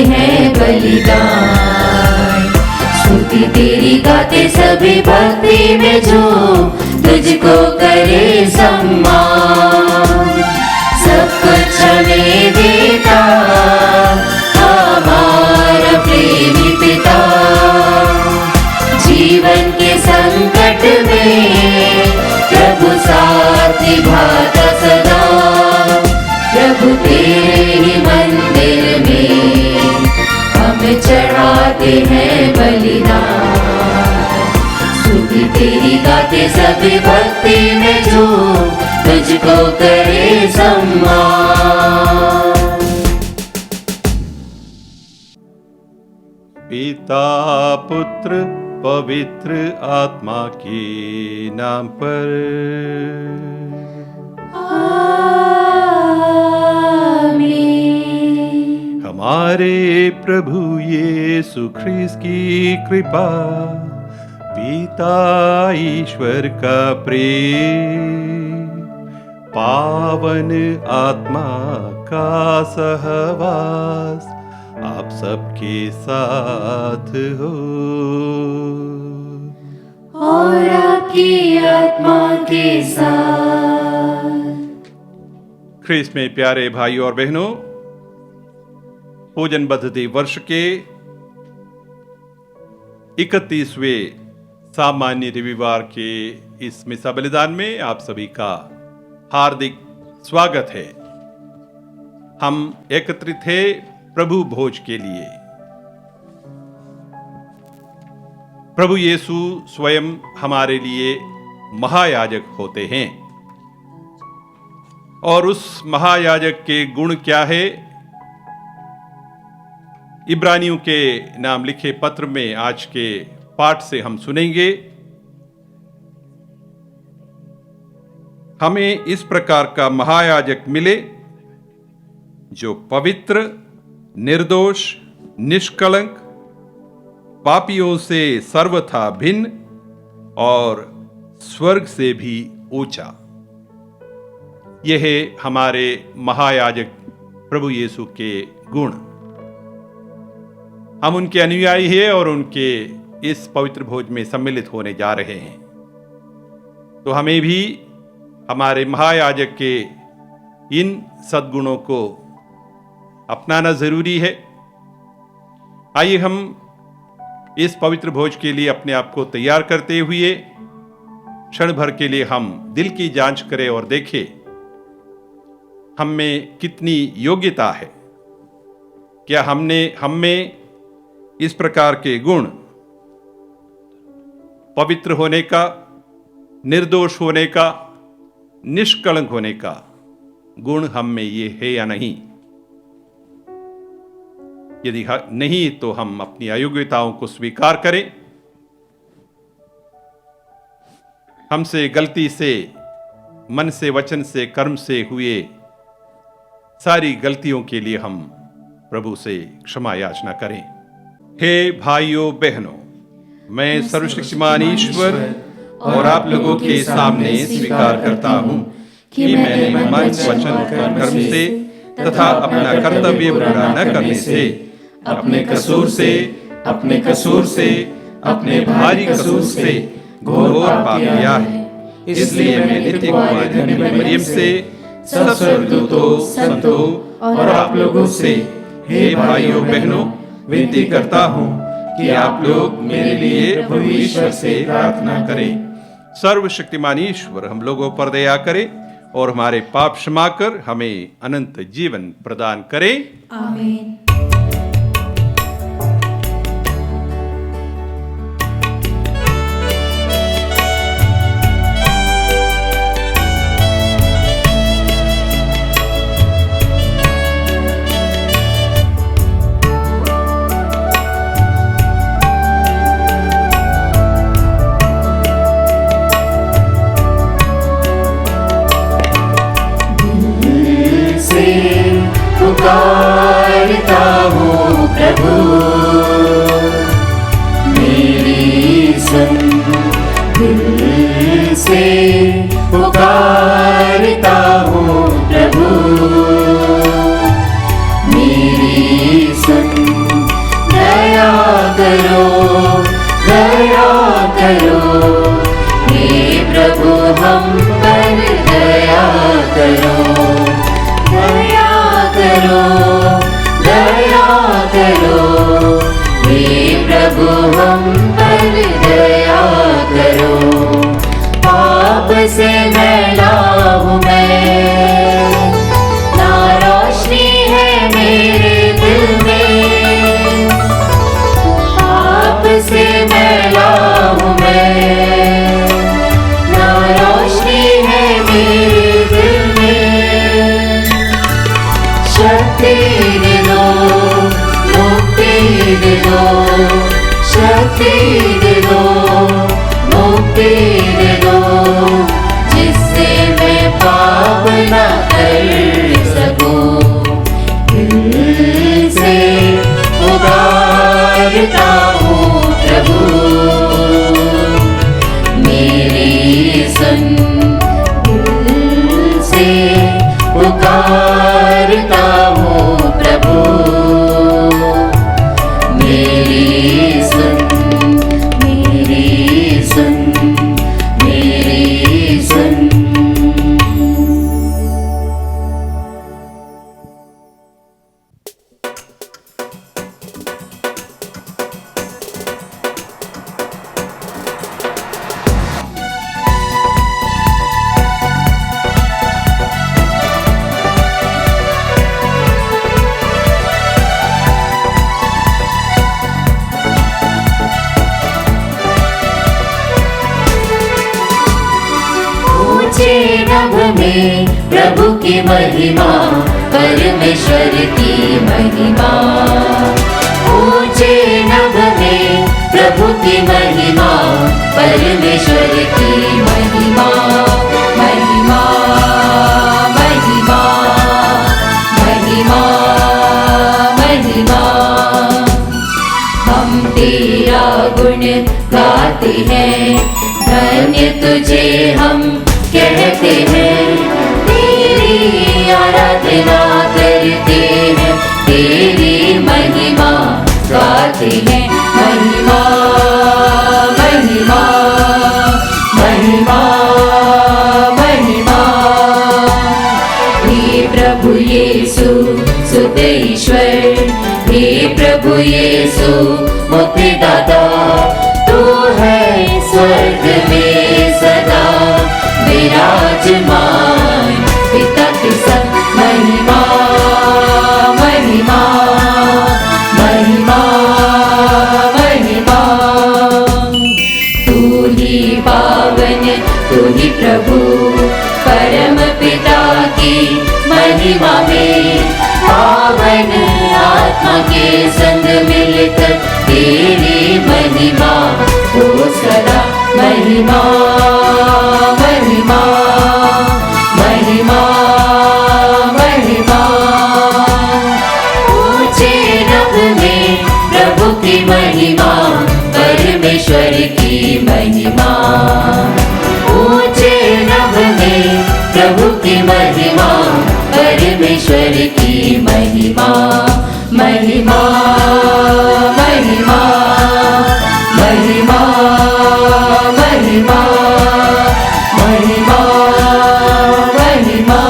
हैं बलिदान। स्तुति तेरी गाते सभी भक्ति में झूम, तुझको करे सम्मान। सब कुछ हमें देता हमारा प्रेमी पिता, जीवन के संकट में प्रभु साथ निभाता सदा। प्रभु तेरे ही मंदिर में हम चढ़ाते हैं बलिदान। स्तुति तेरी गाते सभी भक्ति में झूम, तुझको करे सम्मान। पिता पुत्र पवित्र आत्मा के नाम पर आमीन। हमारे प्रभु यीशु ख्रीस्त की कृपा, पिता ईश्वर का प्रेम, पावन आत्मा का सहवास आप सबके साथ हो और आपकी आत्मा के साथ। ख्रीस्त में प्यारे भाइयों और बहनों, पूजन बद्धति वर्ष के 31वें सामान्य रविवार के इस मिसा बलिदान में आप सभी का हार्दिक स्वागत है। हम एकत्रित थे प्रभु भोज के लिए। प्रभु यीशु स्वयं हमारे लिए महायाजक होते हैं और उस महायाजक के गुण क्या है, इब्रानियों के नाम लिखे पत्र में आज के पाठ से हम सुनेंगे। हमें इस प्रकार का महायाजक मिले जो पवित्र, निर्दोष, निष्कलंक, पापियों से सर्वथा भिन्न और स्वर्ग से भी ऊंचा। यह है हमारे महायाजक प्रभु यीशु के गुण। हम उनके अनुयायी हैं और उनके इस पवित्र भोज में सम्मिलित होने जा रहे हैं। तो हमें भी हमारे महायाजक के इन सद्गुणों को अपनाना जरूरी है। आइए हम इस पवित्र भोज के लिए अपने आप को तैयार करते हुए क्षण भर के लिए हम दिल की जांच करें और देखें हम में कितनी योग्यता है। क्या हम में इस प्रकार के गुण, पवित्र होने का, निर्दोष होने का, निष्कलंक होने का गुण हम में ये है या नहीं? यदि नहीं तो हम अपनी अयोग्यताओं को स्वीकार करें। हमसे गलती से, मन से, वचन से, कर्म से हुए सारी गलतियों के लिए हम प्रभु से क्षमा याचना करें। हे भाइयों बहनों, मैं सर्वशक्तिमान ईश्वर और आप लोगों के सामने स्वीकार करता हूं कि मैंने मन, वचन और कर्म से तथा अपना कर्तव्य पूरा न करने से, अपने कसूर से, अपने भारी कसूर से घोर पाप किया है। इसलिए मैं नित्य कुमारी मरियम से, सब स्वर्गदूतों, संतों और आप लोगों से, हे भाइयों बहनों, विनती करता हूँ कि आप लोग मेरे लिए प्रभु ईश्वर से प्रार्थना करें। सर्वशक्तिमान ईश्वर हम लोगों पर दया करे और हमारे पाप क्षमा कर हमें अनंत जीवन प्रदान करे। आमीन। पुकारता से मैला हूँ मैं, ना रोशनी है मेरे दिल में, पाप से मैला हूँ मैं, ना रोशनी है मेरे दिल में। शक्ति दे दो, मुक्ति दे दो, शक्ति दे दो, मुक्ति दे दो, जिससे मैं पाप न कर सकूं। दिल से पुकारता हूँ प्रभु, मेरी सुन। दिल से पुकारता हूँ प्रभु, मेरी सुन, मेरी सुन, मेरी सुन। ऊंचे नभ में प्रभु की महिमा, परमेश्वर की महिमा। ऊंचे नभ में प्रभु की महिमा, परमेश्वर की महिमा। महिमा, महिमा, महिमा, महिमा। हम तेरा गुण गाते हैं, धन्य तुझे हम कहते हैं। तेरी आराधना करते हैं, तेरी महिमा गाते हैं। महिमा, महिमा, महिमा, महिमा। हे प्रभु यीशु सुत ईश्वर, हे प्रभु यीशु मुक्तिदाता, तू है स्वर्ग में सदा विराजमान पिता के संग। महिमा, महिमा, महिमा, महिमा। तू ही पावन, तू ही प्रभु, परम पिता की महिमा में। पावन आत्मा के संग मिलकर तेरी महिमा हो सदा। महिमा, महिमा, महिमा, महिमा। ऊंचे नभ में प्रभु की महिमा, परमेश्वर की महिमा। ऊंचे नभ में प्रभु की महिमा, परमेश्वर की महिमा। महिमा, महिमा, महिमा, महिमा, महिमा, महिमा।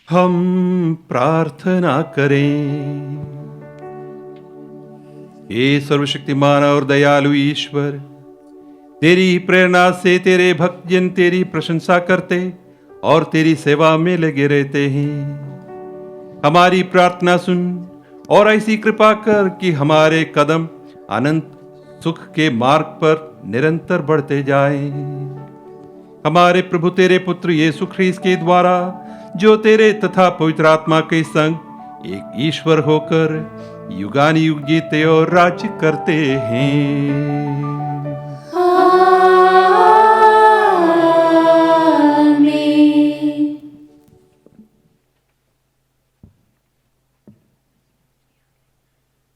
हम प्रार्थना करें। हे सर्वशक्तिमान और दयालु ईश्वर, तेरी प्रेरणा से तेरे भक्तजन तेरी प्रशंसा करते और तेरी सेवा में लगे रहते हैं। हमारी प्रार्थना सुन और ऐसी कृपा कर कि हमारे कदम अनंत सुख के मार्ग पर निरंतर बढ़ते जाएं। हमारे प्रभु तेरे पुत्र यीशु ख्रीस्त के द्वारा, जो तेरे तथा पवित्र आत्मा के संग एक ईश्वर होकर युगान युग जीते और राज्य करते हैं।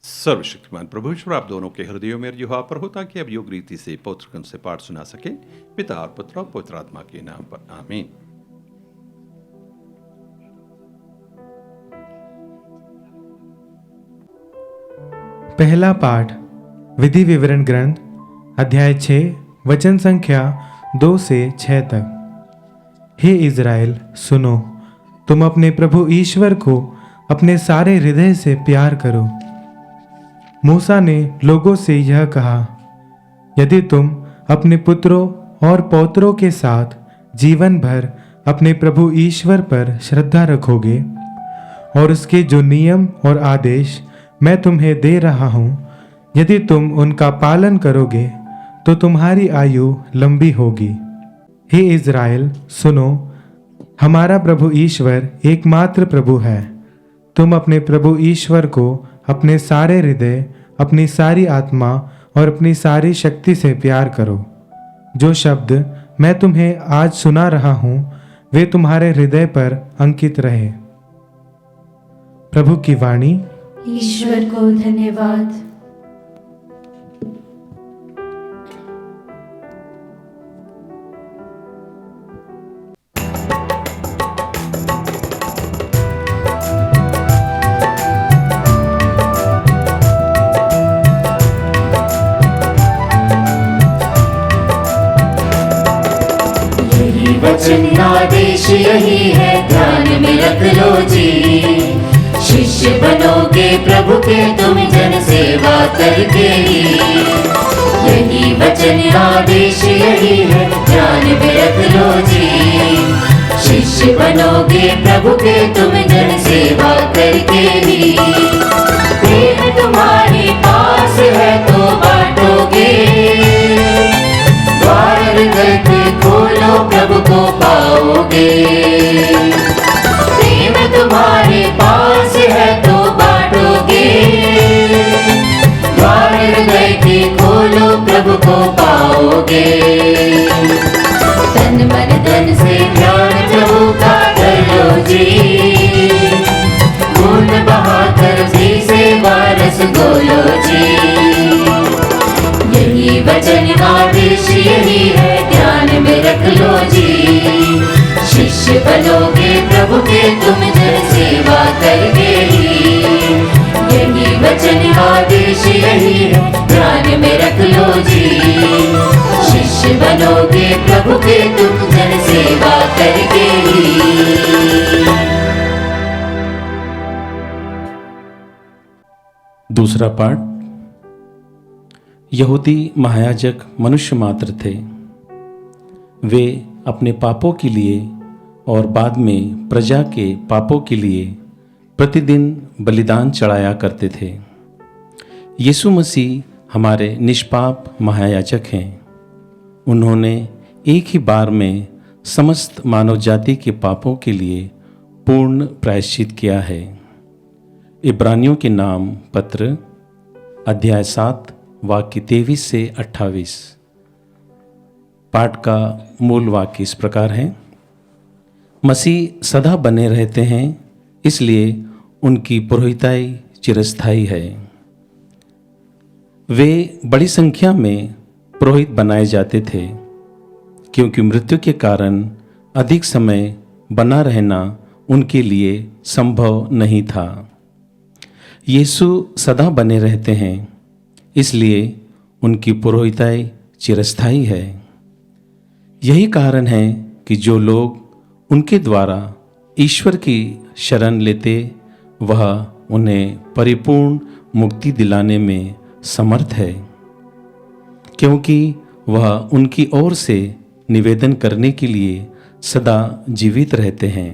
सर्वशक्तिमान प्रभु ईश्वर, आप दोनों के हृदयों में जिह्वा पर हो, ताकि अब योग रीति से पवित्र ग्रंथ से पाठ सुना सके। पिता और पुत्र और पवित्र आत्मा के नाम पर आमीन। पहला पाठ विधि विवरण ग्रंथ अध्याय 6 वचन संख्या 2 से 6 तक। हे इज़राइल सुनो, तुम अपने प्रभु ईश्वर को अपने सारे हृदय से प्यार करो। मूसा ने लोगों से यह कहा, यदि तुम अपने पुत्रों और पौत्रों के साथ जीवन भर अपने प्रभु ईश्वर पर श्रद्धा रखोगे और उसके जो नियम और आदेश मैं तुम्हें दे रहा हूँ, यदि तुम उनका पालन करोगे तो तुम्हारी आयु लंबी होगी। हे इज़राइल, सुनो, हमारा प्रभु ईश्वर एकमात्र प्रभु है। तुम अपने प्रभु ईश्वर को अपने सारे हृदय, अपनी सारी आत्मा और अपनी सारी शक्ति से प्यार करो। जो शब्द मैं तुम्हें आज सुना रहा हूँ वे तुम्हारे हृदय पर अंकित रहे। प्रभु की वाणी। ईश्वर को धन्यवाद। वचन आदेश यही है, ध्यान में रख लो जी। शिष्य बनोगे प्रभु के तुम जन सेवा करके ही। यही वचन आदेश यही है, ध्यान में रख लो जी। शिष्य बनोगे प्रभु के तुम जन सेवा करके ही। प्रेम तुम्हारे पास है तो बांटोगे, द्वार हृदय के खोलो प्रभु को पाओगे। प्रेम तुम्हारे पास है तो बांटोगे, द्वार हृदय के खोलो प्रभु को पाओगे। तन मन धन से ध्यान प्रभु का कर लो जी। खून बहाकर जी से वारस गोलो जी। यही वचन आदेश यही है, ध्यान में रख लो जी। शिष्य बनोगे प्रभु के तुम जन सेवा करके ही। यही वचन आदेश यही है, ध्यान में रख लो जी। शिष्य बनोगे प्रभु के तुम जन सेवा करके ही। दूसरा पाठ। यहूदी महायाजक मनुष्य मात्र थे। वे अपने पापों के लिए और बाद में प्रजा के पापों के लिए प्रतिदिन बलिदान चढ़ाया करते थे। यीशु मसीह हमारे निष्पाप महायाजक हैं। उन्होंने एक ही बार में समस्त मानव जाति के पापों के लिए पूर्ण प्रायश्चित किया है। इब्रानियों के नाम पत्र अध्याय 7 वाक्य 23 से 28। पाठ का मूल वाक्य इस प्रकार है। मसीह सदा बने रहते हैं, इसलिए उनकी पुरोहिताई चिरस्थायी है। वे बड़ी संख्या में पुरोहित बनाए जाते थे, क्योंकि मृत्यु के कारण अधिक समय बना रहना उनके लिए संभव नहीं था। यीशु सदा बने रहते हैं, इसलिए उनकी पुरोहिताई चिरस्थायी है। यही कारण है कि जो लोग उनके द्वारा ईश्वर की शरण लेते, वह उन्हें परिपूर्ण मुक्ति दिलाने में समर्थ है, क्योंकि वह उनकी ओर से निवेदन करने के लिए सदा जीवित रहते हैं।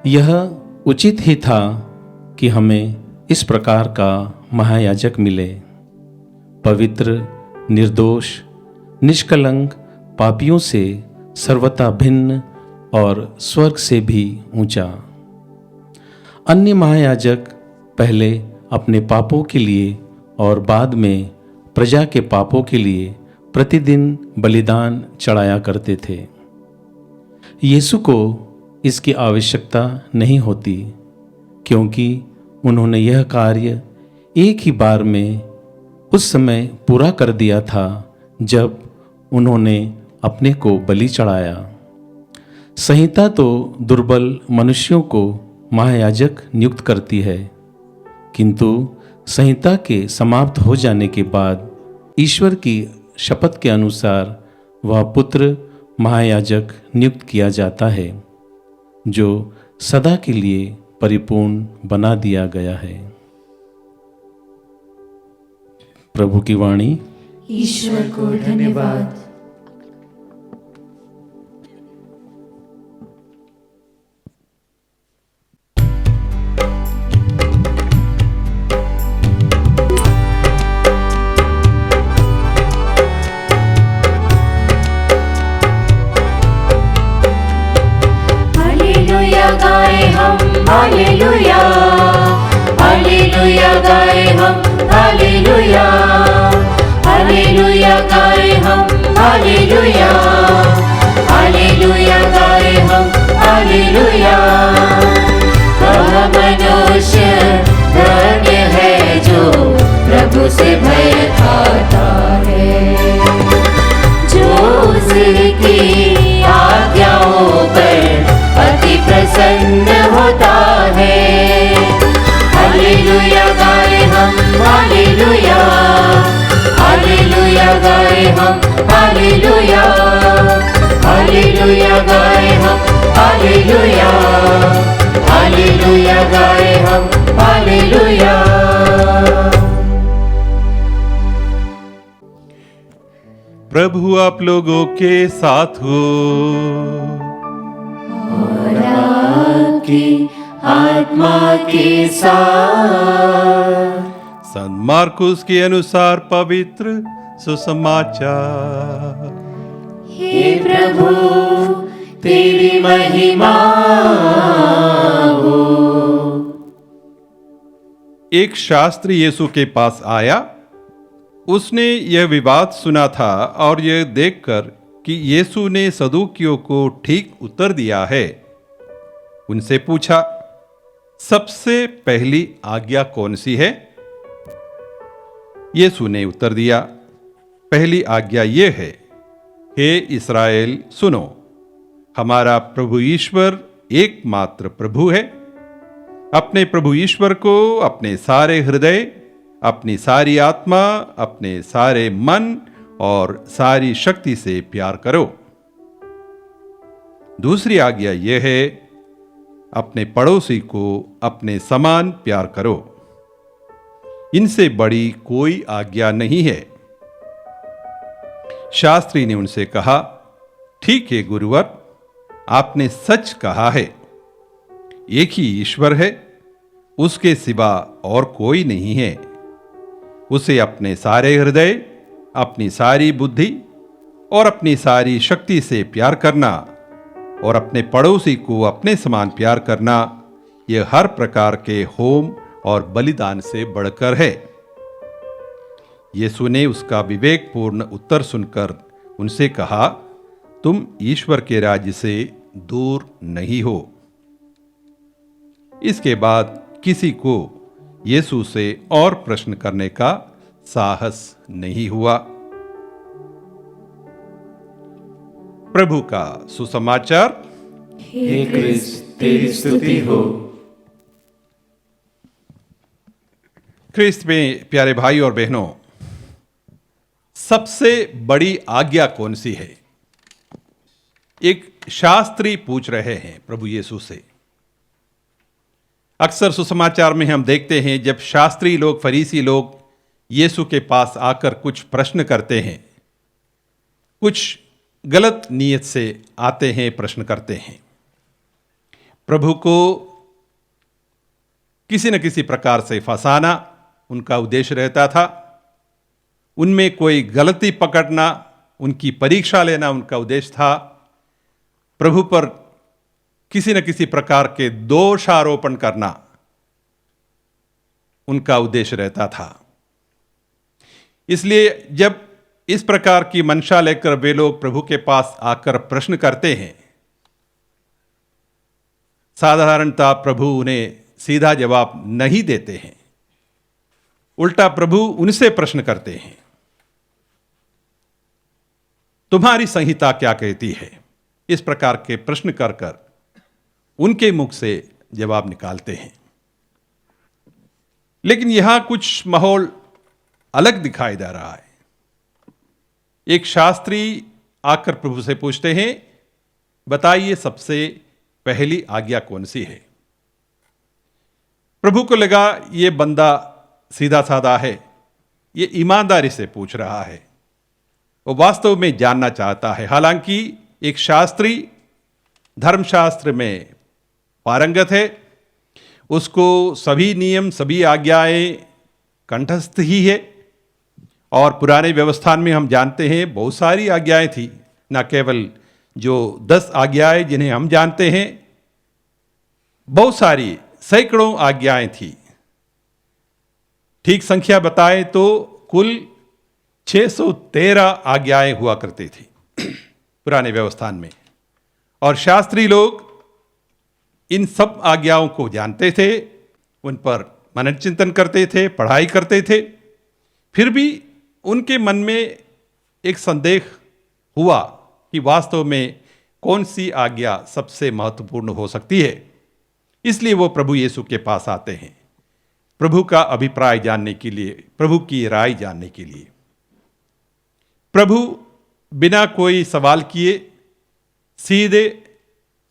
यह उचित ही था कि हमें इस प्रकार का महायाजक मिले, पवित्र, निर्दोष, निष्कलंक, पापियों से सर्वथा भिन्न और स्वर्ग से भी ऊंचा। अन्य महायाजक पहले अपने पापों के लिए और बाद में प्रजा के पापों के लिए प्रतिदिन बलिदान चढ़ाया करते थे। यीशु को इसकी आवश्यकता नहीं होती, क्योंकि उन्होंने यह कार्य एक ही बार में उस समय पूरा कर दिया था जब उन्होंने अपने को बलि चढ़ाया। संहिता तो दुर्बल मनुष्यों को महायाजक नियुक्त करती है, किंतु संहिता के समाप्त हो जाने के बाद ईश्वर की शपथ के अनुसार वह पुत्र महायाजक नियुक्त किया जाता है, जो सदा के लिए परिपूर्ण बना दिया गया है। प्रभु की वाणी। ईश्वर को धन्यवाद। हालेलुया गाए हम, हालेलुया, हालेलुया गाए हम, हालेलुया, हालेलुया गाए हम, हालेलुया, हालेलुया गाए हम, हालेलुया। वह मनुष्य धन्य है जो प्रभु से भय खाता है, जो उसकी आज्ञाओं पर अति प्रसन्न होता है। हालेलुया गाए हम, हालेलुया, हालेलुया गाए हम, हालेलुया, हालेलुया गाए हम, हालेलुया, हालेलुया गाए हम, हालेलुया। प्रभु आप लोगों के साथ हो। और आपकी आत्मा के साथ। संत मार्कुस के अनुसार पवित्र सुसमाचार। हे प्रभु तेरी महिमा हो। एक शास्त्री यीशु के पास आया। उसने यह विवाद सुना था और यह देखकर कि यीशु ने सदूकियों को ठीक उत्तर दिया है, उनसे पूछा, सबसे पहली आज्ञा कौन सी है? यीशु ने उत्तर दिया, पहली आज्ञा यह है, हे इस्राएल सुनो, हमारा प्रभु ईश्वर एकमात्र प्रभु है। अपने प्रभु ईश्वर को अपने सारे हृदय, अपनी सारी आत्मा, अपने सारे मन और सारी शक्ति से प्यार करो। दूसरी आज्ञा यह है, अपने पड़ोसी को अपने समान प्यार करो। इनसे बड़ी कोई आज्ञा नहीं है। शास्त्री ने उनसे कहा, ठीक है गुरुवर, आपने सच कहा है। एक ही ईश्वर है, उसके सिवा और कोई नहीं है। उसे अपने सारे हृदय, अपनी सारी बुद्धि और अपनी सारी शक्ति से प्यार करना और अपने पड़ोसी को अपने समान प्यार करना, यह हर प्रकार के होम और बलिदान से बढ़कर है। यीशु ने उसका विवेकपूर्ण उत्तर सुनकर उनसे कहा, तुम ईश्वर के राज्य से दूर नहीं हो। इसके बाद किसी को यीशु से और प्रश्न करने का साहस नहीं हुआ। प्रभु का सुसमाचार। हे क्रिस्त तेरी स्तुति हो। ख्रिस्त में प्यारे भाई और बहनों, सबसे बड़ी आज्ञा कौन सी है? एक शास्त्री पूछ रहे हैं प्रभु यीशु से। अक्सर सुसमाचार में हम देखते हैं जब शास्त्री लोग, फरीसी लोग यीशु के पास आकर कुछ प्रश्न करते हैं, कुछ गलत नीयत से आते हैं, प्रश्न करते हैं। प्रभु को किसी न किसी प्रकार से फंसाना उनका उद्देश्य रहता था। उनमें कोई गलती पकड़ना, उनकी परीक्षा लेना उनका उद्देश्य था। प्रभु पर किसी न किसी प्रकार के दोषारोपण करना उनका उद्देश्य रहता था। इसलिए जब इस प्रकार की मंशा लेकर वे लोग प्रभु के पास आकर प्रश्न करते हैं, साधारणतः प्रभु उन्हें सीधा जवाब नहीं देते हैं। उल्टा प्रभु उनसे प्रश्न करते हैं, तुम्हारी संहिता क्या कहती है? इस प्रकार के प्रश्न कर कर उनके मुख से जवाब निकालते हैं। लेकिन यहां कुछ माहौल अलग दिखाई दे रहा है। एक शास्त्री आकर प्रभु से पूछते हैं, बताइए सबसे पहली आज्ञा कौन सी है? प्रभु को लगा ये बंदा सीधा साधा है, ये ईमानदारी से पूछ रहा है, वो वास्तव में जानना चाहता है। हालांकि एक शास्त्री धर्मशास्त्र में पारंगत है, उसको सभी नियम सभी आज्ञाएं कंठस्थ ही है, और पुराने व्यवस्थान में हम जानते हैं बहुत सारी आज्ञाएं थी, न केवल जो 10 आज्ञाएं जिन्हें हम जानते हैं, बहुत सारी सैकड़ों आज्ञाएं थी। ठीक संख्या बताएं तो कुल 613 आज्ञाएं हुआ करती थी पुराने व्यवस्थान में, और शास्त्री लोग इन सब आज्ञाओं को जानते थे, उन पर मनन चिंतन करते थे, पढ़ाई करते थे। फिर भी उनके मन में एक संदेह हुआ कि वास्तव में कौन सी आज्ञा सबसे महत्वपूर्ण हो सकती है। इसलिए वो प्रभु यीशु के पास आते हैं, प्रभु का अभिप्राय जानने के लिए, प्रभु की राय जानने के लिए। प्रभु बिना कोई सवाल किए सीधे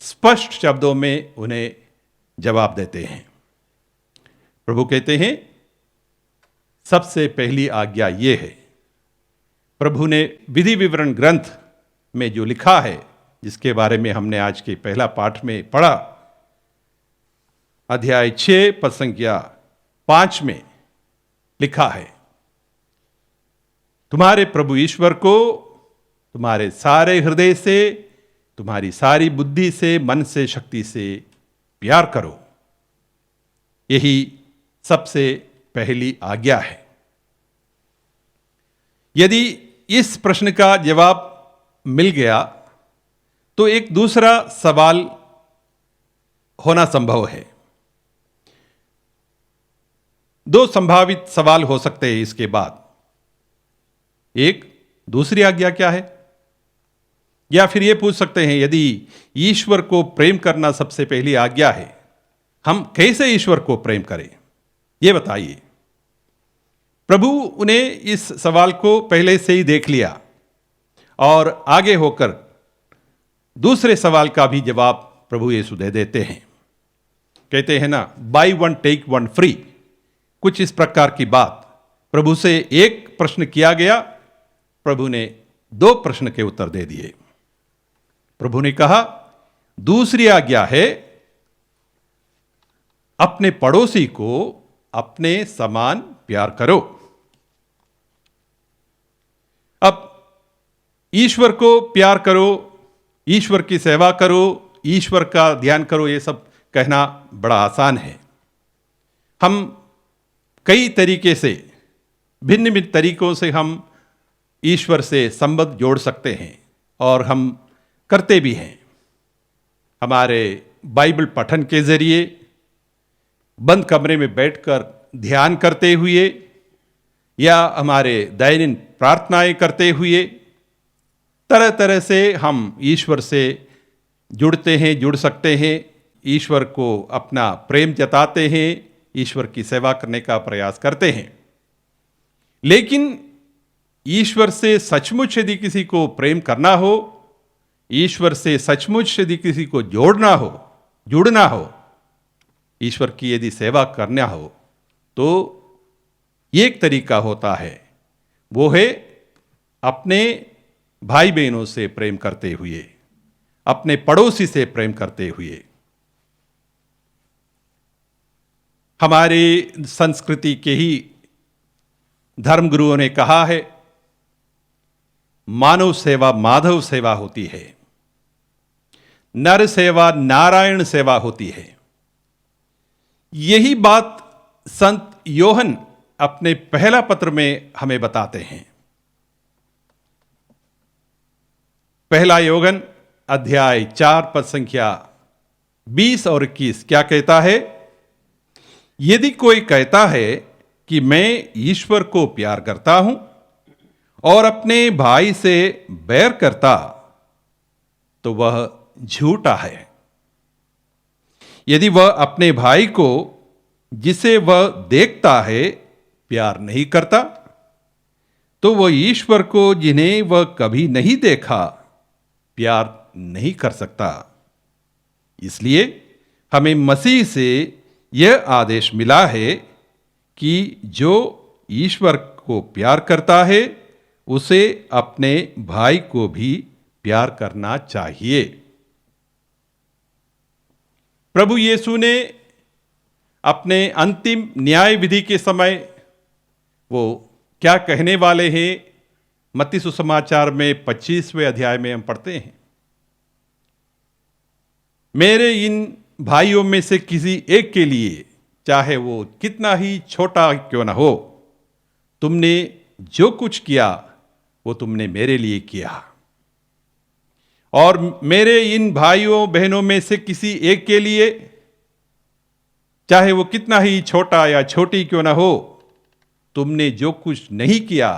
स्पष्ट शब्दों में उन्हें जवाब देते हैं। प्रभु कहते हैं, सबसे पहली आज्ञा ये है। प्रभु ने विधि विवरण ग्रंथ में जो लिखा है, जिसके बारे में हमने आज के पहला पाठ में पढ़ा, अध्याय 6 पद संख्या 5 में लिखा है, तुम्हारे प्रभु ईश्वर को तुम्हारे सारे हृदय से, तुम्हारी सारी बुद्धि से, मन से, शक्ति से प्यार करो। यही सबसे पहली आज्ञा है। यदि इस प्रश्न का जवाब मिल गया तो एक दूसरा सवाल होना संभव है। 2 संभावित सवाल हो सकते हैं इसके बाद। एक, दूसरी आज्ञा क्या है? या फिर यह पूछ सकते हैं, यदि ईश्वर को प्रेम करना सबसे पहली आज्ञा है, हम कैसे ईश्वर को प्रेम करें, यह बताइए। प्रभु उन्हें इस सवाल को पहले से ही देख लिया और आगे होकर दूसरे सवाल का भी जवाब प्रभु यीशु दे देते हैं। कहते हैं ना, buy one take one free, कुछ इस प्रकार की बात। प्रभु से एक प्रश्न किया गया, प्रभु ने 2 प्रश्न के उत्तर दे दिए। प्रभु ने कहा, दूसरी आज्ञा है, अपने पड़ोसी को अपने समान प्यार करो। अब ईश्वर को प्यार करो, ईश्वर की सेवा करो, ईश्वर का ध्यान करो, ये सब कहना बड़ा आसान है। हम कई तरीके से, भिन्न भिन्न तरीकों से हम ईश्वर से संबंध जोड़ सकते हैं और हम करते भी हैं। हमारे बाइबल पठन के जरिए, बंद कमरे में बैठकर ध्यान करते हुए, या हमारे दैनिक प्रार्थनाएं करते हुए, तरह तरह से हम ईश्वर से जुड़ते हैं, जुड़ सकते हैं। ईश्वर को अपना प्रेम जताते हैं, ईश्वर की सेवा करने का प्रयास करते हैं। लेकिन ईश्वर से सचमुच यदि किसी को प्रेम करना हो, ईश्वर से सचमुच यदि किसी को जुड़ना हो, ईश्वर की यदि सेवा करना हो, तो एक तरीका होता है, वो है अपने भाई बहनों से प्रेम करते हुए, अपने पड़ोसी से प्रेम करते हुए। हमारी संस्कृति के ही धर्मगुरुओं ने कहा है, मानव सेवा माधव सेवा होती है, नर सेवा नारायण सेवा होती है। यही बात संत योहन अपने पहला पत्र में हमें बताते हैं। पहला योहन अध्याय 4 पद संख्या 20 और 21 क्या कहता है? यदि कोई कहता है कि मैं ईश्वर को प्यार करता हूं और अपने भाई से बैर करता, तो वह झूठा है। यदि वह अपने भाई को, जिसे वह देखता है, प्यार नहीं करता, तो वह ईश्वर को, जिन्हें वह कभी नहीं देखा, प्यार नहीं कर सकता। इसलिए हमें मसीह से यह आदेश मिला है कि जो ईश्वर को प्यार करता है उसे अपने भाई को भी प्यार करना चाहिए। प्रभु यीशु ने अपने अंतिम न्याय विधि के समय वो क्या कहने वाले हैं, मत्ती सुसमाचार में 25वें अध्याय में हम पढ़ते हैं, मेरे इन भाइयों में से किसी एक के लिए, चाहे वो कितना ही छोटा क्यों ना हो, तुमने जो कुछ किया वो तुमने मेरे लिए किया। और मेरे इन भाइयों बहनों में से किसी एक के लिए, चाहे वो कितना ही छोटा या छोटी क्यों ना हो, तुमने जो कुछ नहीं किया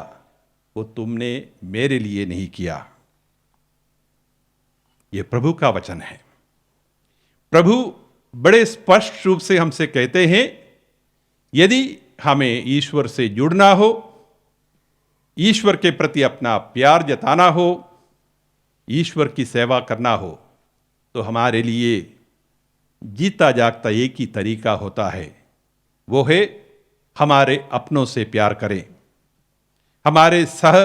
वो तुमने मेरे लिए नहीं किया। ये प्रभु का वचन है। प्रभु बड़े स्पष्ट रूप से हमसे कहते हैं, यदि हमें ईश्वर से जुड़ना हो, ईश्वर के प्रति अपना प्यार जताना हो, ईश्वर की सेवा करना हो, तो हमारे लिए जीता जागता एक ही तरीका होता है, वो है हमारे अपनों से प्यार करें, हमारे सह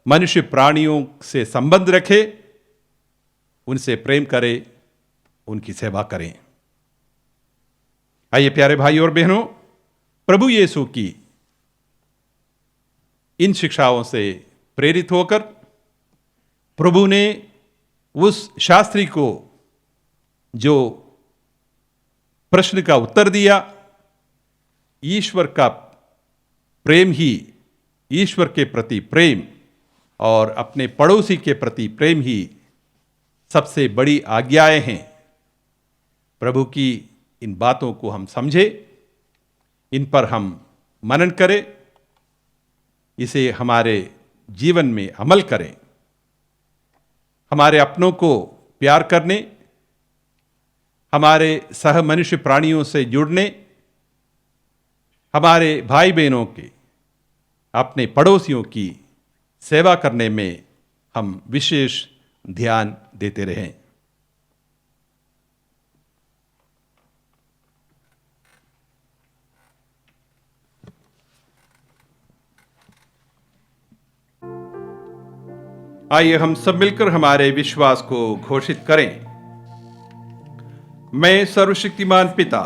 मनुष्य प्राणियों से संबंध रखें, उनसे प्रेम करें, उनकी सेवा करें। आइए प्यारे भाई और बहनों, प्रभु यीशु की इन शिक्षाओं से प्रेरित होकर प्रभु ने उस शास्त्री को जो प्रश्न का उत्तर दिया, ईश्वर का प्रेम ही, ईश्वर के प्रति प्रेम और अपने पड़ोसी के प्रति प्रेम ही सबसे बड़ी आज्ञाएं हैं। प्रभु की इन बातों को हम समझें, इन पर हम मनन करें, इसे हमारे जीवन में अमल करें, हमारे अपनों को प्यार करने, हमारे सह मनुष्य प्राणियों से जुड़ने, हमारे भाई बहनों के, अपने पड़ोसियों की सेवा करने में हम विशेष ध्यान देते रहें। आइए हम सब मिलकर हमारे विश्वास को घोषित करें। मैं सर्वशक्तिमान पिता,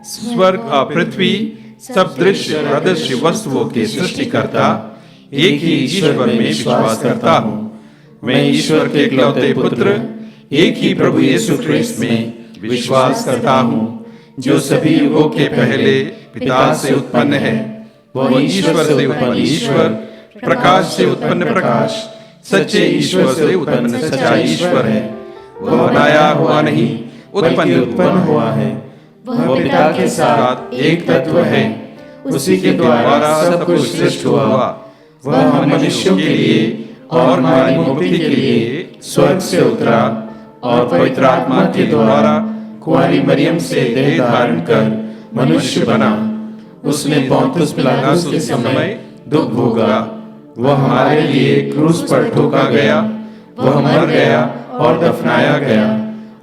स्वर्ग और पृथ्वी, सब दृश्य और अदृश्य वस्तुओं के सृष्टिकर्ता एक ही ईश्वर में विश्वास करता हूँ। मैं ईश्वर के इकलौते पुत्र, एक ही प्रभु यीशु ख्रिस्त में विश्वास करता हूँ, जो सभी युगों के पहले पिता से उत्पन्न है। वह ईश्वर से उत्पन्न ईश्वर, प्रकाश से उत्पन्न प्रकाश, सच्चे ईश्वर से उत्पन्न सच्चा ईश्वर है। वह बनाया हुआ नहीं, उत्पन्न हुआ है। वह पिता के साथ एक तत्व है, उसी के द्वारा सब कुछ सृष्टि हुआ। वह हम मनुष्यों के लिए और हमारी मुक्ति के लिए स्वर्ग से उतरा और पवित्र आत्मा के द्वारा कुंवारी मरियम से देह धारण कर मनुष्य बना। उसने पोंतुस पिलातुस के समय दुख भोगा। वह हमारे लिए क्रूस पर ठोका गया, वह मर गया और दफनाया गया,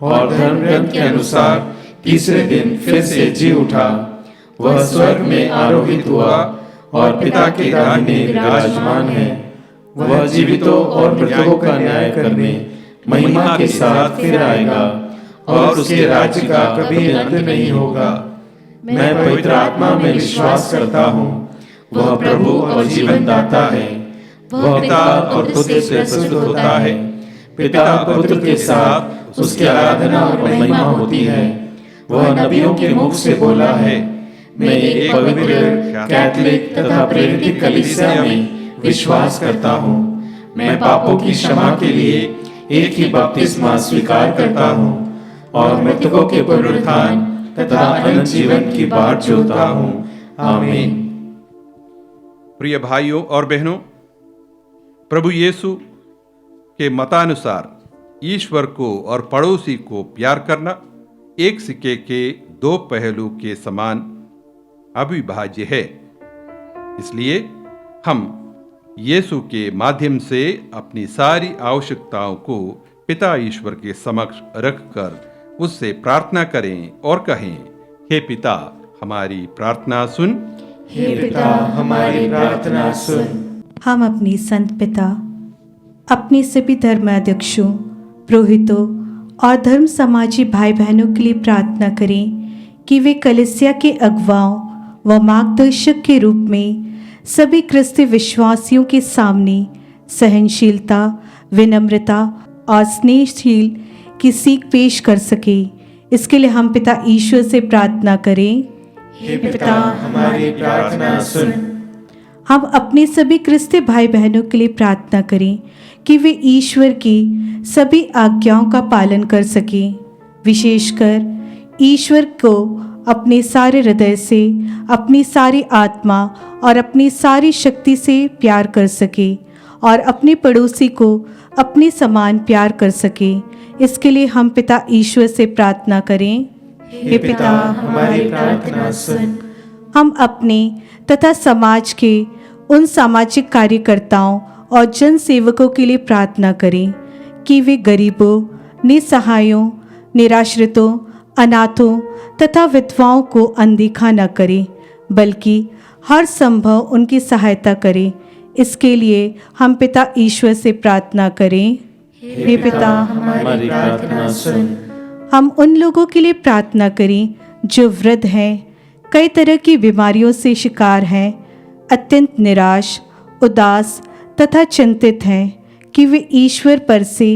और धर्म ग्रंथ के अनुसार तीसरे दिन फिर से जी उठा। वह स्वर्ग में आरोहित हुआ और पिता के दाहिने विराजमान है। वह जीवितों और मृतकों का न्याय करने महिमा के साथ फिर आएगा, और उसके राज्य का कभी अंत नहीं होगा। मैं पवित्र आत्मा में विश्वास करता हूँ, वह प्रभु और जीवन दाता है। वह पिता और पुत्र से प्रस्तुत होता है। पिता और पुत्र के साथ उसकी आराधना और महिमा होती है। वह नबियों के मुख से बोला है। मैं एक पवित्र, कैथोलिक तथा प्रेरित कलीसिया में विश्वास करता हूँ। मैं पापों की क्षमा के लिए एक ही बपतिस्मा स्वीकार करता हूँ और मृतकों के पुनरुत्थान तथा अनंत जीवन की बाट जोता हूँ। आमीन। प्रिय भाइयों और बहनों, प्रभु यीशु के मतानुसार ईश्वर को और पड़ोसी को प्यार करना एक सिक्के के दो पहलू के समान अविभाज्य है। इसलिए हम यीशु के माध्यम से अपनी सारी आवश्यकताओं को पिता ईश्वर के समक्ष रखकर उससे प्रार्थना करें और कहें, हे पिता, हमारी प्रार्थना सुन। हे पिता हमारी प्रार्थना सुन। हम अपने संत पिता, अपने सभी धर्माध्यक्षों, पुरोहितों और धर्म समाजी भाई बहनों के लिए प्रार्थना करें कि वे कलीसिया के अगुवाओं व मार्गदर्शक के रूप में सभी क्रिस्ती विश्वासियों के सामने सहनशीलता, विनम्रता और स्नेहशील की सीख पेश कर सके। इसके लिए हम पिता ईश्वर से प्रार्थना करें। हे पिता हमारी प्रार्थना सुन। हम अपने सभी क्रिस्ती भाई बहनों के लिए प्रार्थना करें कि वे ईश्वर की सभी आज्ञाओं का पालन कर सकें, विशेषकर ईश्वर को अपने सारे हृदय से, अपनी सारी आत्मा और अपनी सारी शक्ति से प्यार कर सके और अपने पड़ोसी को अपने समान प्यार कर सके। इसके लिए हम पिता ईश्वर से प्रार्थना करें। हे पिता हमारी प्रार्थना सुन। हम अपने तथा समाज के उन सामाजिक कार्यकर्ताओं और जन सेवकों के लिए प्रार्थना करें कि वे गरीबों, निसहायों, निराश्रितों, अनाथों तथा विधवाओं को अनदेखा न करें, बल्कि हर संभव उनकी सहायता करें। इसके लिए हम पिता ईश्वर से प्रार्थना करें। हे पिता हमारी प्रार्थना सुन। हम उन लोगों के लिए प्रार्थना करें जो वृद्ध हैं, कई तरह की बीमारियों से शिकार हैं, अत्यंत निराश, उदास तथा चिंतित हैं कि वे ईश्वर पर से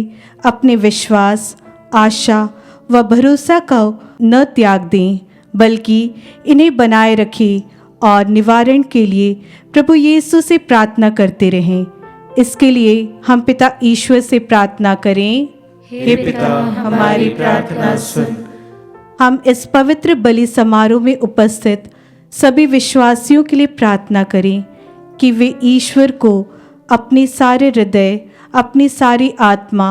अपने विश्वास, आशा व भरोसा का न त्याग दें, बल्कि इन्हें बनाए रखें और निवारण के लिए प्रभु यीशु से प्रार्थना करते रहें। इसके लिए हम पिता ईश्वर से प्रार्थना करें। हे पिता हमारी प्रार्थना सुन। हम इस पवित्र बलि समारोह में उपस्थित सभी विश्वासियों के लिए प्रार्थना करें कि वे ईश्वर को अपने सारे हृदय, अपनी सारी आत्मा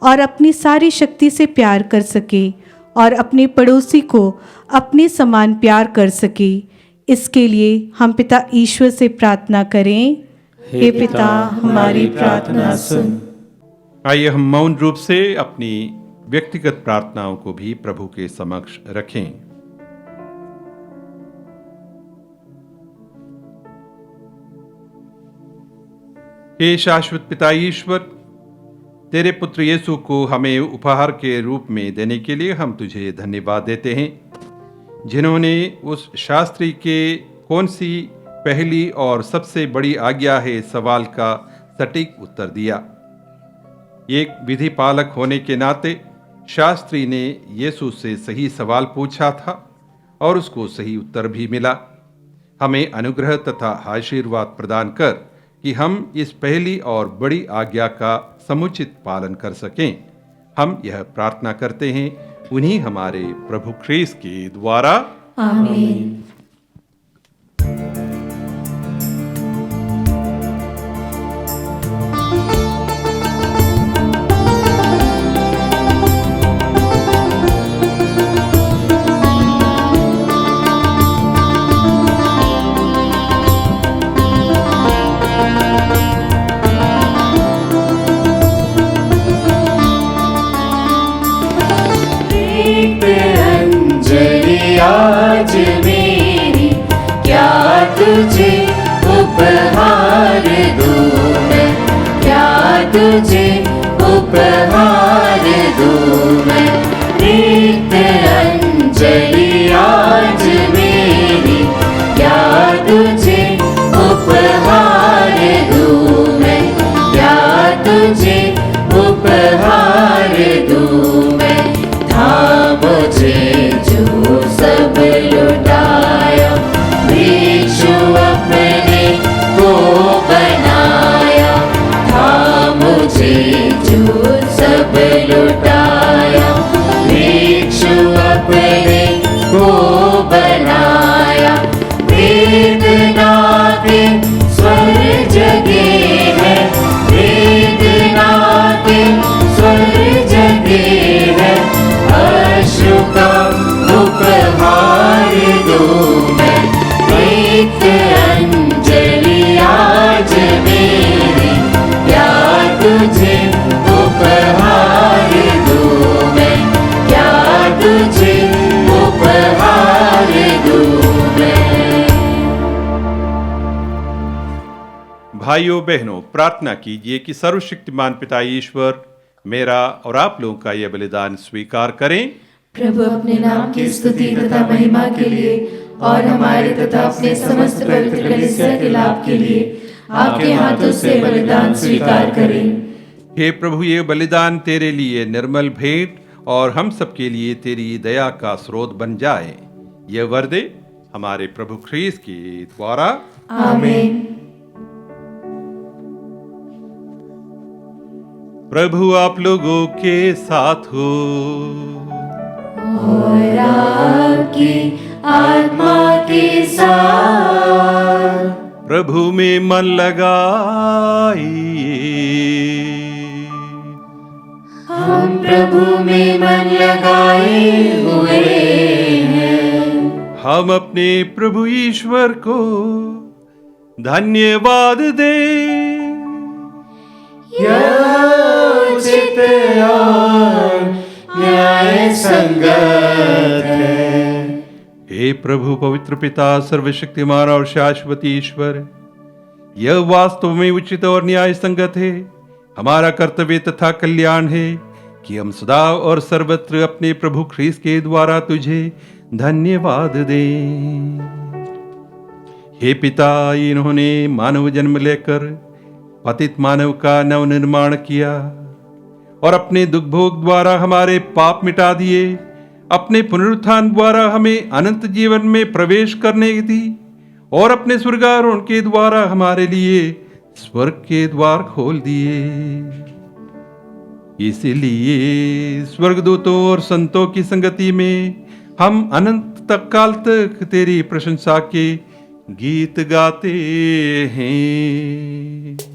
और अपनी सारी शक्ति से प्यार कर सके और अपने पड़ोसी को अपने समान प्यार कर सके। इसके लिए हम पिता ईश्वर से प्रार्थना करें। हे पिता हमारी प्रार्थना सुन। आइए हम मौन रूप से अपनी व्यक्तिगत प्रार्थनाओं को भी प्रभु के समक्ष रखें। हे शाश्वत पिता ईश्वर, तेरे पुत्र यीशु को हमें उपहार के रूप में देने के लिए हम तुझे धन्यवाद देते हैं, जिन्होंने उस शास्त्री के कौन सी पहली और सबसे बड़ी आज्ञा है सवाल का सटीक उत्तर दिया। एक विधि पालक होने के नाते शास्त्री ने यीशु से सही सवाल पूछा था और उसको सही उत्तर भी मिला। हमें अनुग्रह तथा आशीर्वाद प्रदान कर कि हम इस पहली और बड़ी आज्ञा का समुचित पालन कर सकें। हम यह प्रार्थना करते हैं उन्हीं हमारे प्रभु ख्रीस्त के द्वारा, आमीन। आज मेरी क्या तुझे उपहार दूं मैं, क्या तुझे उपहार दूं मैं। प्रीत अंजलि आज मेरी क्या तुझे उपहार दूं मैं, क्या तुझे उपहार दूं मैं। था मुझे जो सब लुटाया, भिक्षु अपने को बनाया। था मुझे जो सब लुटाया, भिक्षु अपने को बनाया। भाइयों बहनों, प्रार्थना कीजिए कि सर्वशक्तिमान पिता ईश्वर मेरा और आप लोगों का यह बलिदान स्वीकार करें। प्रभु अपने नाम की स्तुति तथा महिमा के लिए और हमारे तथा अपने समस्त पवित्र कलीसिया के लाभ के लिए आपके हाथों से बलिदान स्वीकार करें। हे प्रभु, ये बलिदान तेरे लिए निर्मल भेंट और हम सबके लिए तेरी दया का स्रोत बन जाए। यह वर दे हमारे प्रभु ख्रीस्त के द्वारा। आमीन। प्रभु आप लोगों के साथ हो और आपकी आत्मा के साथ। प्रभु में मन लगाइए। हम प्रभु में मन लगाए हुए हैं। हम अपने प्रभु ईश्वर को धन्यवाद दें। यह उचित और न्याय संगत है। हे प्रभु पवित्र पिता, सर्वशक्तिमान और शाश्वत ईश्वर, यह वास्तव में उचित और न्याय संगत है, हमारा कर्तव्य तथा कल्याण है कि हम सदा और सर्वत्र अपने प्रभु ख्रीस्त के द्वारा तुझे धन्यवाद दें। हे पिता, इन्होंने मानव जन्म लेकर पतित मानव का नव निर्माण किया और अपने दुख भोग द्वारा हमारे पाप मिटा दिए। अपने पुनरुत्थान द्वारा हमें अनंत जीवन में प्रवेश करने दी और अपने स्वर्गारोहण के द्वारा हमारे लिए स्वर्ग के द्वार खोल दिए। इसलिए स्वर्गदूतों और संतों की संगति में हम अनंत तक काल तक तेरी प्रशंसा के गीत गाते हैं।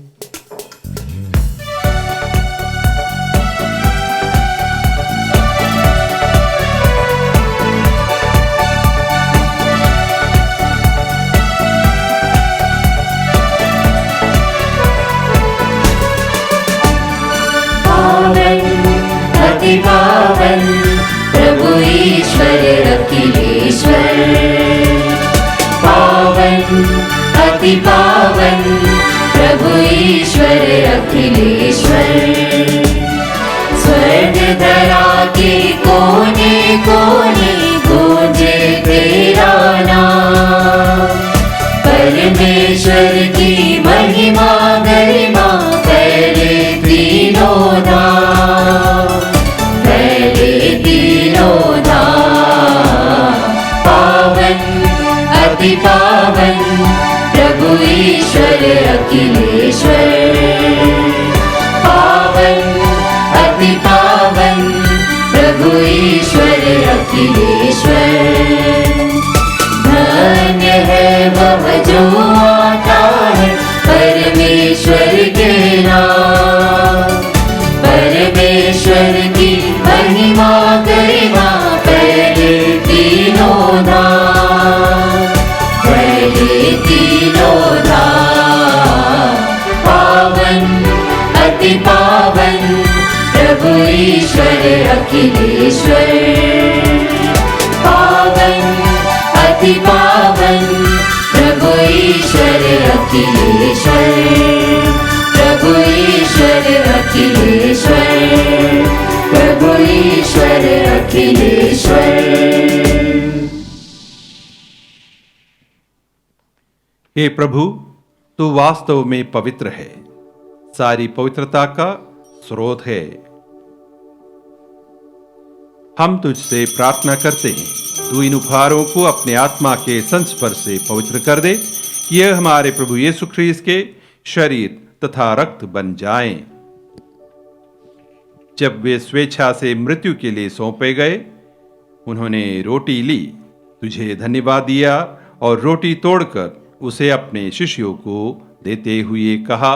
अति पावन प्रभु ईश्वर अखिलेश्वर। पावन अति पावन प्रभु ईश्वर अखिलेश्वर। स्वर्ग धरा के कोने कोने गूंजे तेरा नाम। परमेश्वर की महिमा गरिमा फैले तीनों धाम। फैले तीनों धाम। पावन अति पावन प्रभु ईश्वर अखिलेश्वर। पावन अति पावन प्रभु ईश्वर अखिलेश्वर। धन्य है वह जो आता है परमेश्वर के नाम। परमेश्वर की महिमा गरिमा फैले तीनों धाम। फैले तीनों धाम। पावन अति पावन प्रभु ईश्वर अखिलेश्वर। पावन अति पावन प्रभु ईश्वर अखिलेश्वर। प्रभु ईश्वर अखिलेश्वर। प्रभु ईश्वर अखिलेश्वर। हे प्रभु, तू वास्तव में पवित्र है, सारी पवित्रता का स्रोत है। हम तुझसे प्रार्थना करते हैं, तू इन उपहारों को अपने आत्मा के संस्पर्श से पवित्र कर दे कि यह हमारे प्रभु यीशु ख्रीस्त के शरीर तथा रक्त बन जाएं। जब वे स्वेच्छा से मृत्यु के लिए सौंपे गए, उन्होंने रोटी ली, तुझे धन्यवाद दिया और रोटी तोड़कर उसे अपने शिष्यों को देते हुए कहा,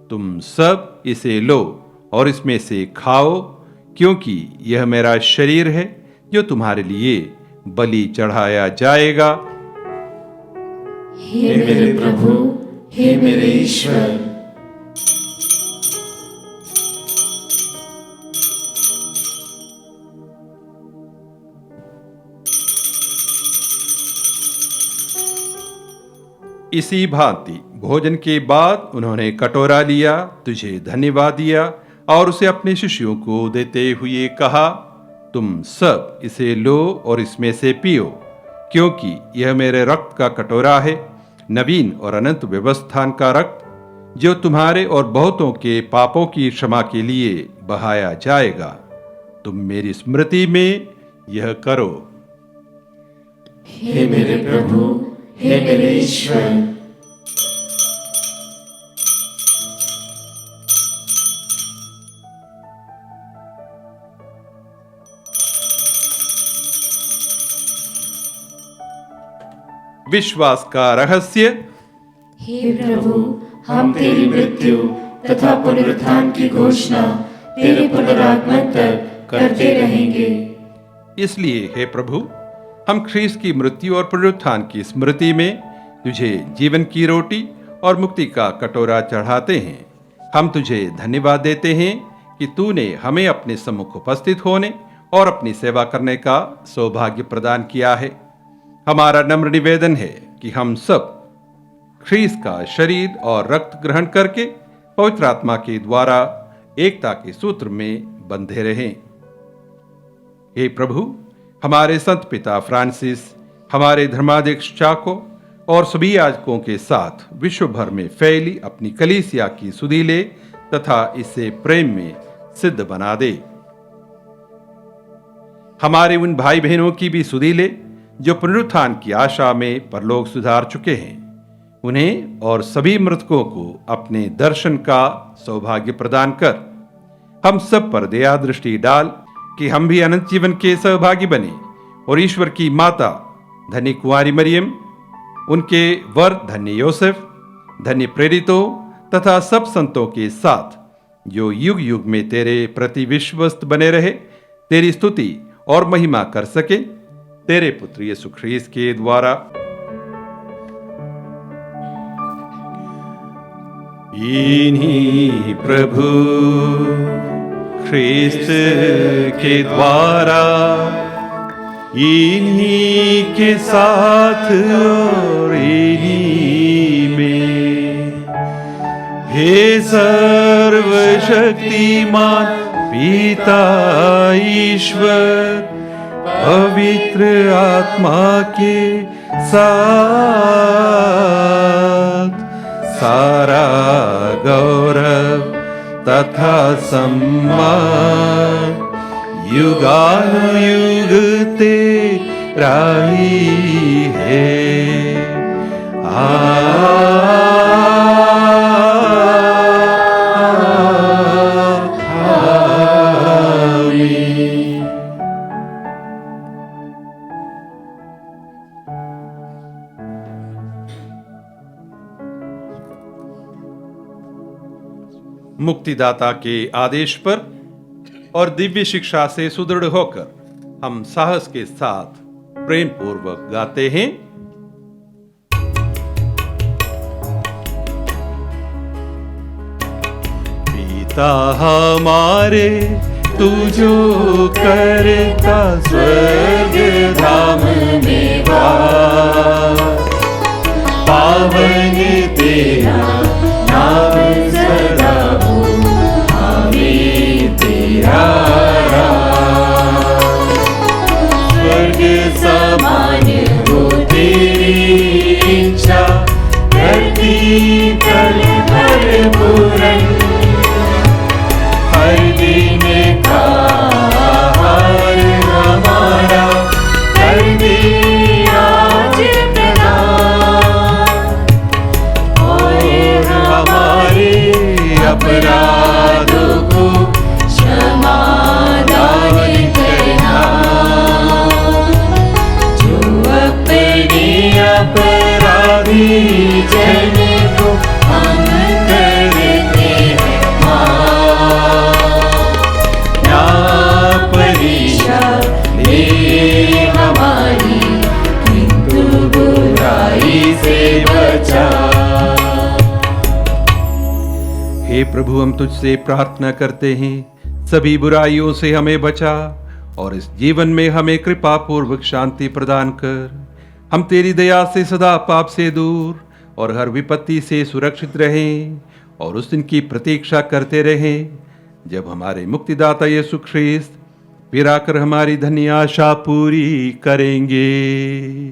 तुम सब इसे लो और इसमें से खाओ, क्योंकि यह मेरा शरीर है जो तुम्हारे लिए बलि चढ़ाया जाएगा। हे मेरे प्रभु, हे मेरे ईश्वर। इसी भांति भोजन के बाद उन्होंने कटोरा लिया, तुझे धन्यवाद दिया और उसे अपने शिष्यों को देते हुए कहा, तुम सब इसे लो और इसमें से पियो, क्योंकि यह मेरे रक्त का कटोरा है, नवीन और अनंत व्यवस्थान का रक्त, जो तुम्हारे और बहुतों के पापों की क्षमा के लिए बहाया जाएगा। तुम मेरी स्मृति में यह करो। हे मेरे प्रभु, हे मेरे ईश्वर। विश्वास का रहस्य। हे प्रभु, हम तेरी मृत्यु तथा पुनरुत्थान की घोषणा तेरे पुनरागमन तक करते रहेंगे। इसलिए हे प्रभु, हम ख्रीस्त की मृत्यु और पुनरुत्थान की स्मृति में तुझे जीवन की रोटी और मुक्ति का कटोरा चढ़ाते हैं। हम तुझे धन्यवाद देते हैं कि तूने हमें अपने सम्मुख उपस्थित होने और अपनी सेवा करने का सौभाग्य प्रदान किया है। हमारा नम्र निवेदन है कि हम सब ख्रीस्त का शरीर और रक्त ग्रहण करके पवित्र आत्मा के द्वारा एकता के सूत्र में बंधे रहें। हे प्रभु, हमारे संत पिता फ्रांसिस, हमारे धर्माध्यक्ष चाको और सभी याजकों के साथ विश्व भर में फैली अपनी कलीसिया की सुधि ले तथा इसे प्रेम में सिद्ध बना दे। हमारे उन भाई बहनों की भी सुधि ले जो पुनरुत्थान की आशा में परलोक सुधार चुके हैं। उन्हें और सभी मृतकों को अपने दर्शन का सौभाग्य प्रदान कर हम सब पर दया दृष्टि डाल कि हम भी अनंत जीवन के सहभागी बने और ईश्वर की माता धन्य कुंवारी मरियम, उनके वर धन्य योसेफ, धन्य प्रेरितों तथा सब संतों के साथ जो युग युग में तेरे प्रति विश्वस्त बने रहे, तेरी स्तुति और महिमा कर सके, तेरे पुत्र यीशु ख्रीस्त के द्वारा। इन्हीं प्रभु ख्रीस्त के द्वारा, इन्हीं के साथ और इन्हीं में, हे सर्वशक्तिमान पिता ईश्वर, पवित्र आत्मा के साथ सारा गौरव तथा सम्मान युगानुयुग तेरा ही है। आमीन। मुक्तिदाता के आदेश पर और दिव्य शिक्षा से सुदृढ़ होकर हम साहस के साथ प्रेम पूर्वक गाते हैं। पिता हमारे, तू जो करता स्वर्ग धाम में वास, पावन तेरा नाम सदा हो, हमें तेरा राज। स्वर्ग समान हो तेरी इच्छा, धरती पर पूरन, हर दिन का आहार हमारा कर दे आज प्रदान, और हमारे अपराधों को क्षमा दान करना, जो अपने अपराधी जन को हम करते हैं ना परीक्षा ले हमारी, किंतु बुराई से बचा। हे प्रभु, हम तुझसे प्रार्थना करते हैं, सभी बुराइयों से हमें बचा और इस जीवन में हमें कृपा पूर्वक शांति प्रदान कर। हम तेरी दया से सदा पाप से दूर और हर विपत्ति से सुरक्षित रहें और उस दिन की प्रतीक्षा करते रहें जब हमारे मुक्तिदाता यीशु ख्रीस्त फिर आकर हमारी धन्य आशा पूरी करेंगे।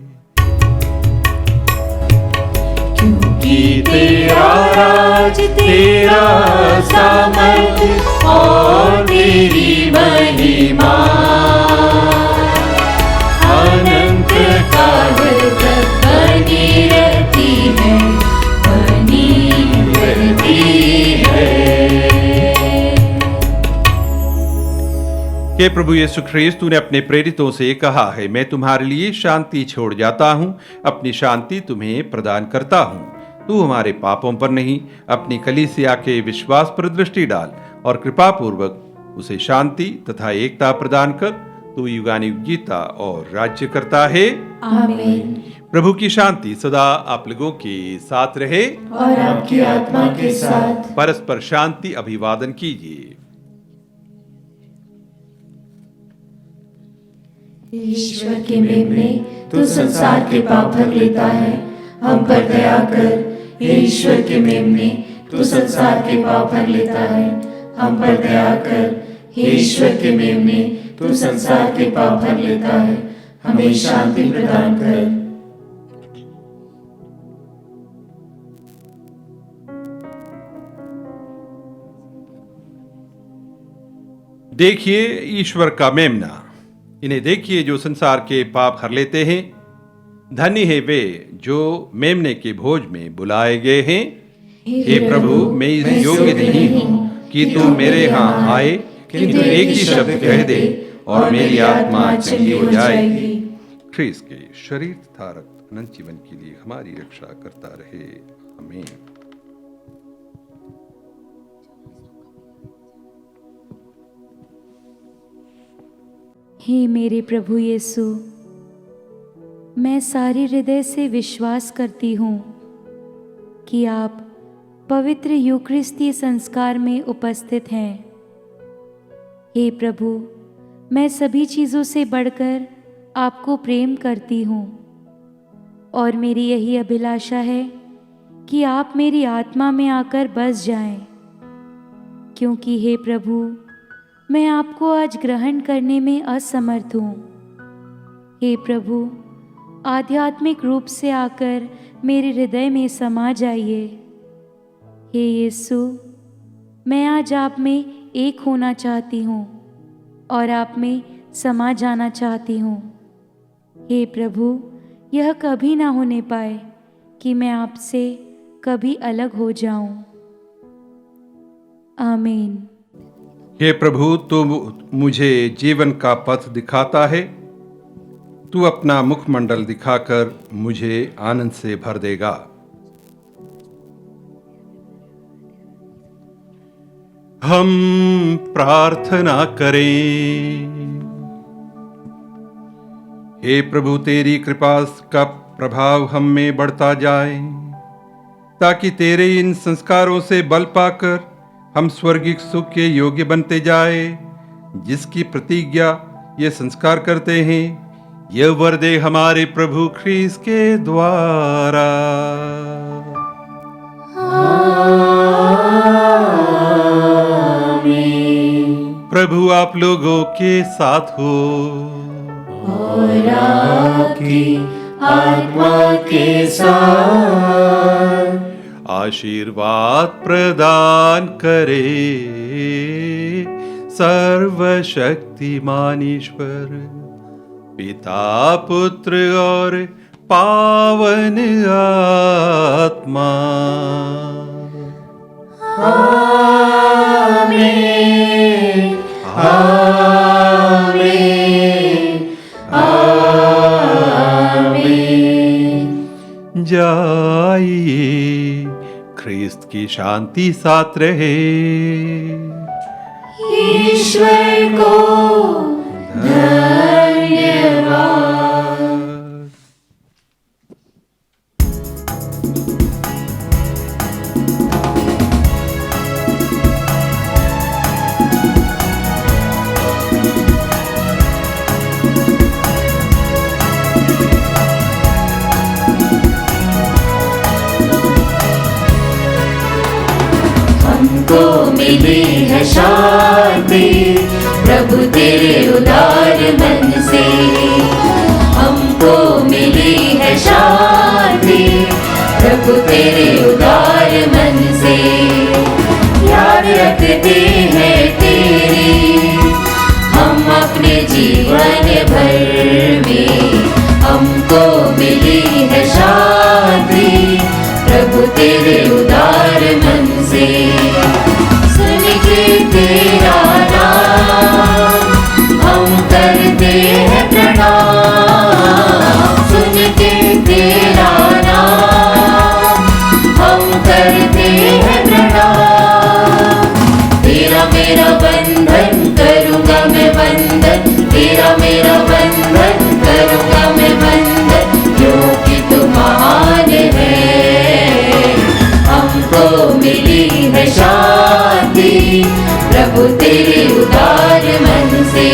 क्योंकि तेरा राज, तेरा सामर्थ और तेरी महिमा अनंत काल तक बनी रहती है, बनी रहती है। हे प्रभु यीशु ख्रीस्त, तूने अपने प्रेरितों से कहा है, मैं तुम्हारे लिए शांति छोड़ जाता हूँ, अपनी शांति तुम्हें प्रदान करता हूँ। तू हमारे पापों पर नहीं, अपनी कलीसिया के विश्वास पर दृष्टि डाल और कृपा पूर्वक उसे शांति तथा एकता प्रदान कर। तू युगानुयुग जीता और राज्य करता है। आमीन। प्रभु की शांति सदा आप लोगों के साथ रहे और आपकी आत्मा के साथ। परस्पर शांति अभिवादन कीजिए। ईश्वर के मेमने, तू संसार के पाप भर लेता है, हम पर दया कर। हे ईश्वर के मेमने, तू संसार के पाप भर लेता है, हम पर दया कर। हे ईश्वर के मेमने, तू संसार के पाप भर लेता है, हमें शांति प्रदान कर। देखिए ईश्वर का मेमना, इन्हें देखिए जो संसार के पाप हर लेते हैं। धन्य है वे जो मेमने के भोज में बुलाए गए हैं। हे प्रभु, मैं इस योग्य नहीं हूँ कि तू मेरे यहाँ आए, किंतु एक ही शब्द कह दे और मेरी आत्मा चंगी हो जाएगी। ख्रीस्त के शरीर तथा रक्त अनंत जीवन के लिए हमारी रक्षा करता रहे। आमीन। हे मेरे प्रभु यीशु, मैं सारे हृदय से विश्वास करती हूँ कि आप पवित्र यूकरिस्ती संस्कार में उपस्थित हैं। हे प्रभु, मैं सभी चीज़ों से बढ़कर आपको प्रेम करती हूँ और मेरी यही अभिलाषा है कि आप मेरी आत्मा में आकर बस जाएं, क्योंकि हे प्रभु, मैं आपको आज ग्रहण करने में असमर्थ हूँ। हे प्रभु, आध्यात्मिक रूप से आकर मेरे हृदय में समा जाइए। हे यीशु, मैं आज आप में एक होना चाहती हूँ और आप में समा जाना चाहती हूँ। हे प्रभु, यह कभी ना होने पाए कि मैं आपसे कभी अलग हो जाऊं। आमीन। हे प्रभु, तू मुझे जीवन का पथ दिखाता है। तू अपना मुखमंडल दिखाकर मुझे आनंद से भर देगा। हम प्रार्थना करें। हे प्रभु, तेरी कृपा का प्रभाव हम में बढ़ता जाए, ताकि तेरे इन संस्कारों से बल पाकर हम स्वर्गिक सुख के योग्य बनते जाए, जिसकी प्रतिज्ञा ये संस्कार करते हैं। यह वर दे हमारे प्रभु ख्रीस्त के द्वारा। प्रभु आप लोगों के साथ हो और आपकी आत्मा के साथ। आशीर्वाद प्रदान करे सर्वशक्तिमान ईश्वर, पिता पुत्र और पावन आत्मा। आमीन, आमीन, आमीन। जाइए, ख्रीस्त की शांति साथ रहे। ईश्वर को धन्यवाद। हमको मिली है शांति प्रभु तेरे उदार मन से, हमको मिली है शांति प्रभु तेरे उदार मन से। याद रखते हैं तेरी हम अपने जीवन भर में, हमको मिली है शांति प्रभु तेरे उदार मन से। सुन के तेरा नाम हम करते हैं प्रणाम, सुन के तेरा नाम हम करते हैं प्रणाम। तेरा मेरा बंधन करूँगा मैं बंधन, तेरा मेरा बंधन करूँगा मैं बंधन, क्योंकि तू महान है। हमको मिली है शांति प्रभु तेरे उदार मन से।